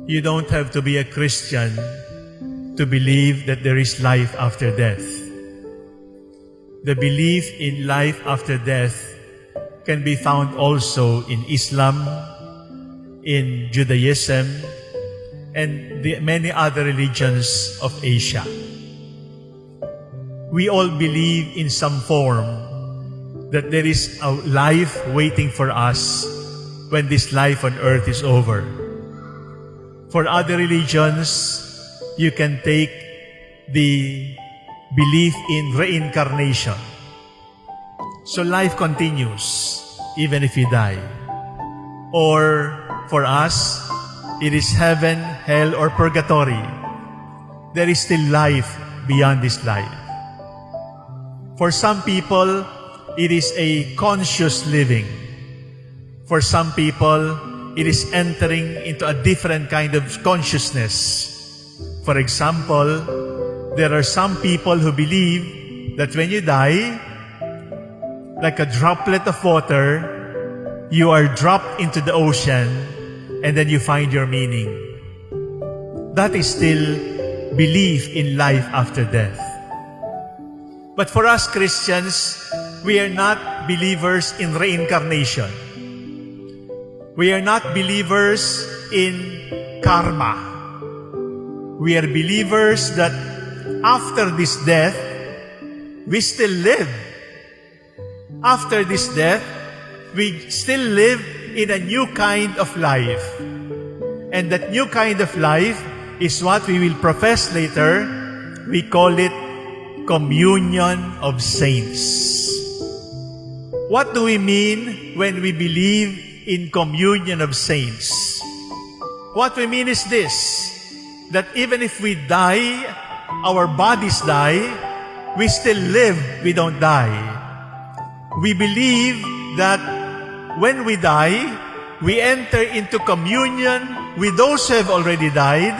You don't have to be a Christian to believe that there is life after death. The belief in life after death can be found also in Islam, in Judaism, and the many other religions of Asia. We all believe in some form that there is a life waiting for us when this life on earth is over. For other religions, you can take the belief in reincarnation. So life continues even if you die. Or for us, it is heaven, hell, or purgatory. There is still life beyond this life. For some people, it is a conscious living. For some people, it is entering into a different kind of consciousness. For example, there are some people who believe that when you die, like a droplet of water, you are dropped into the ocean and then you find your meaning. That is still belief in life after death. But for us Christians, we are not believers in reincarnation. We are not believers in karma. We are believers that after this death, we still live. After this death, we still live in a new kind of life. And that new kind of life is what we will profess later. We call it communion of saints. What do we mean when we believe in communion of saints? What we mean is this, that even if we die, our bodies die, we still live, we don't die. We believe that when we die, we enter into communion with those who have already died.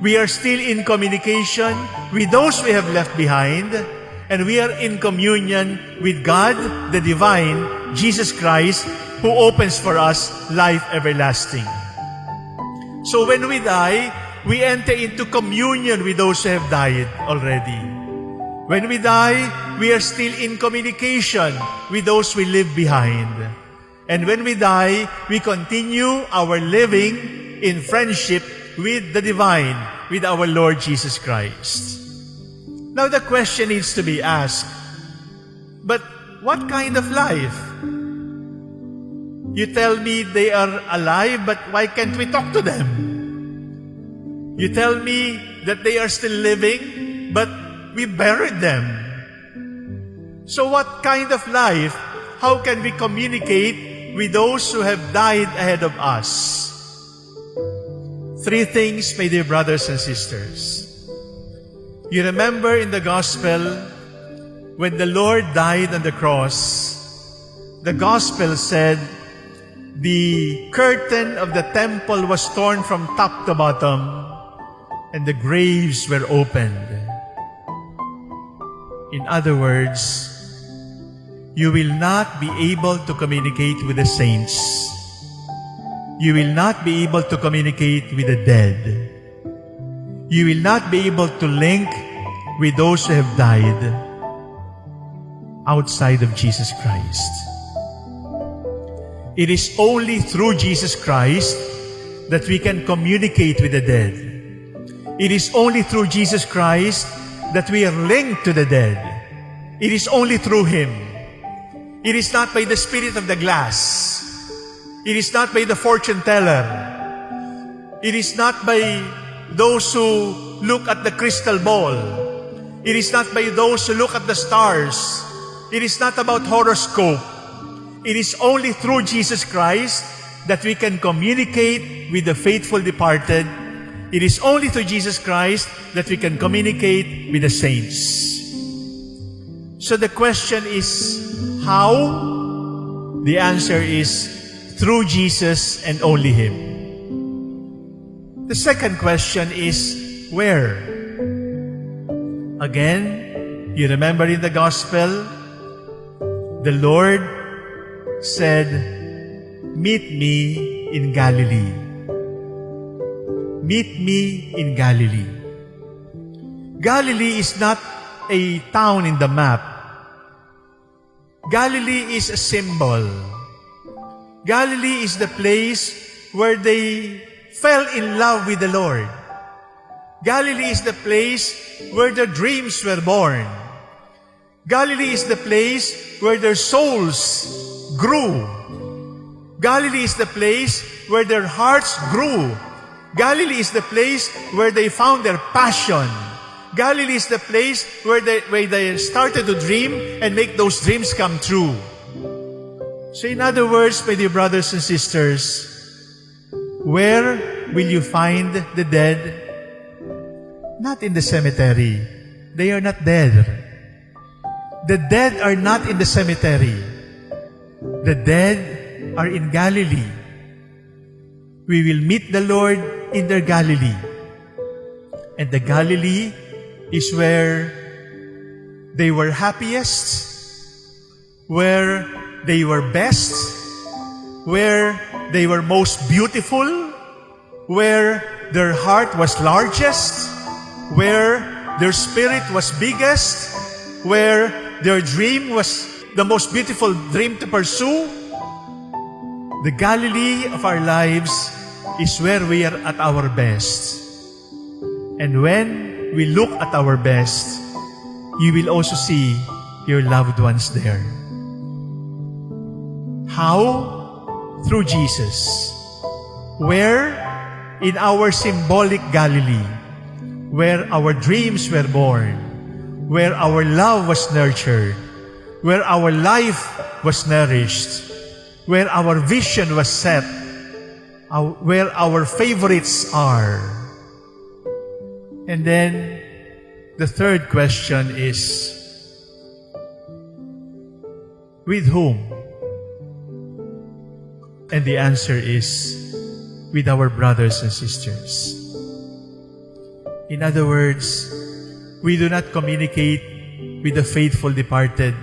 We are still in communication with those we have left behind, and we are in communion with God, the divine, Jesus Christ, who opens for us life everlasting. So when we die, we enter into communion with those who have died already. When we die, we are still in communication with those we leave behind. And when we die, we continue our living in friendship with the divine, with our Lord Jesus Christ. Now the question needs to be asked, but what kind of life? You tell me they are alive, but why can't we talk to them? You tell me that they are still living, but we buried them. So what kind of life? How can we communicate with those who have died ahead of us? Three things, my dear brothers and sisters. You remember in the gospel, when the Lord died on the cross, the gospel said, the curtain of the temple was torn from top to bottom, and the graves were opened. In other words, you will not be able to communicate with the saints. You will not be able to communicate with the dead. You will not be able to link with those who have died outside of Jesus Christ. It is only through Jesus Christ that we can communicate with the dead. It is only through Jesus Christ that we are linked to the dead. It is only through Him. It is not by the spirit of the glass. It is not by the fortune teller. It is not by those who look at the crystal ball. It is not by those who look at the stars. It is not about horoscope. It is only through Jesus Christ that we can communicate with the faithful departed. It is only through Jesus Christ that we can communicate with the saints. So the question is, how? The answer is through Jesus and only Him. The second question is, where? Again, you remember in the gospel, the Lord said, meet me in Galilee. meet me in Galilee. Galilee is not a town in the map. Galilee is a symbol. Galilee is the place where they fell in love with the Lord. Galilee is the place where their dreams were born. Galilee is the place where their souls grew. Galilee is the place where their hearts grew. Galilee is the place where they found their passion. Galilee is the place where they started to dream and make those dreams come true. So in other words, my dear brothers and sisters, where will you find the dead? Not in the cemetery. They are not dead. The dead are not in the cemetery. The dead are in Galilee. We will meet the Lord in their Galilee. And the Galilee is where they were happiest, where they were best, where they were most beautiful, where their heart was largest, where their spirit was biggest, where their dream was the most beautiful dream to pursue. The Galilee of our lives is where we are at our best. And when we look at our best, you will also see your loved ones there. How? Through Jesus. Where? In our symbolic Galilee, where our dreams were born, where our love was nurtured, where our life was nourished, where our vision was set, where our favorites are. And then, the third question is, with whom? And the answer is, with our brothers and sisters. In other words, we do not communicate with the faithful departed.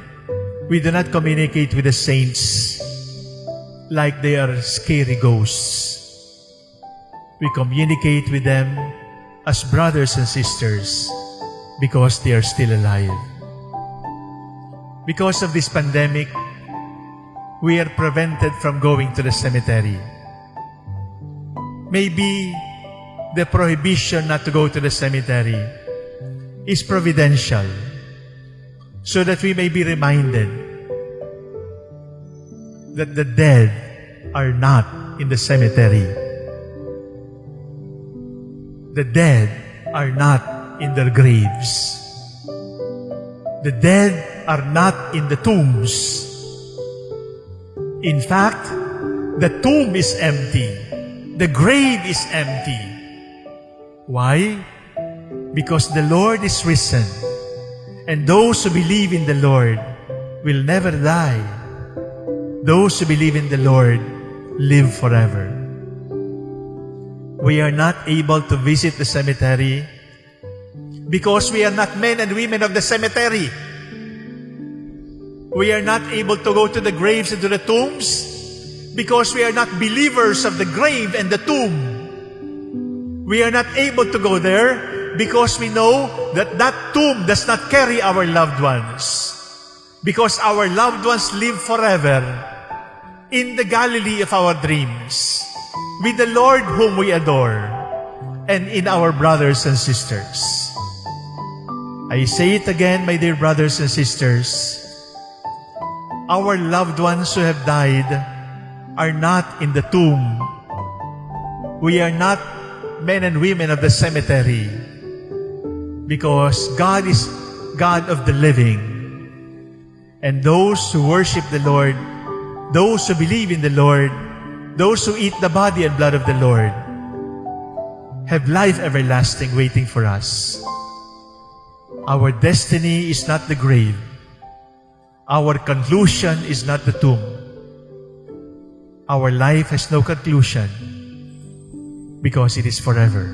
We do not communicate with the saints like they are scary ghosts. We communicate with them as brothers and sisters because they are still alive. Because of this pandemic, we are prevented from going to the cemetery. Maybe the prohibition not to go to the cemetery is providential, so that we may be reminded that the dead are not in the cemetery. The dead are not in their graves. The dead are not in the tombs. In fact, the tomb is empty. The grave is empty. Why? Because the Lord is risen, and those who believe in the Lord will never die. Those who believe in the Lord live forever. We are not able to visit the cemetery because we are not men and women of the cemetery. We are not able to go to the graves and to the tombs because we are not believers of the grave and the tomb. We are not able to go there because we know that that tomb does not carry our loved ones. Because our loved ones live forever in the Galilee of our dreams, with the Lord whom we adore, and in our brothers and sisters. I say it again, my dear brothers and sisters. Our loved ones who have died are not in the tomb. We are not men and women of the cemetery, because God is God of the living. And those who worship the Lord, those who believe in the Lord, those who eat the body and blood of the Lord, have life everlasting waiting for us. Our destiny is not the grave. Our conclusion is not the tomb. Our life has no conclusion because it is forever.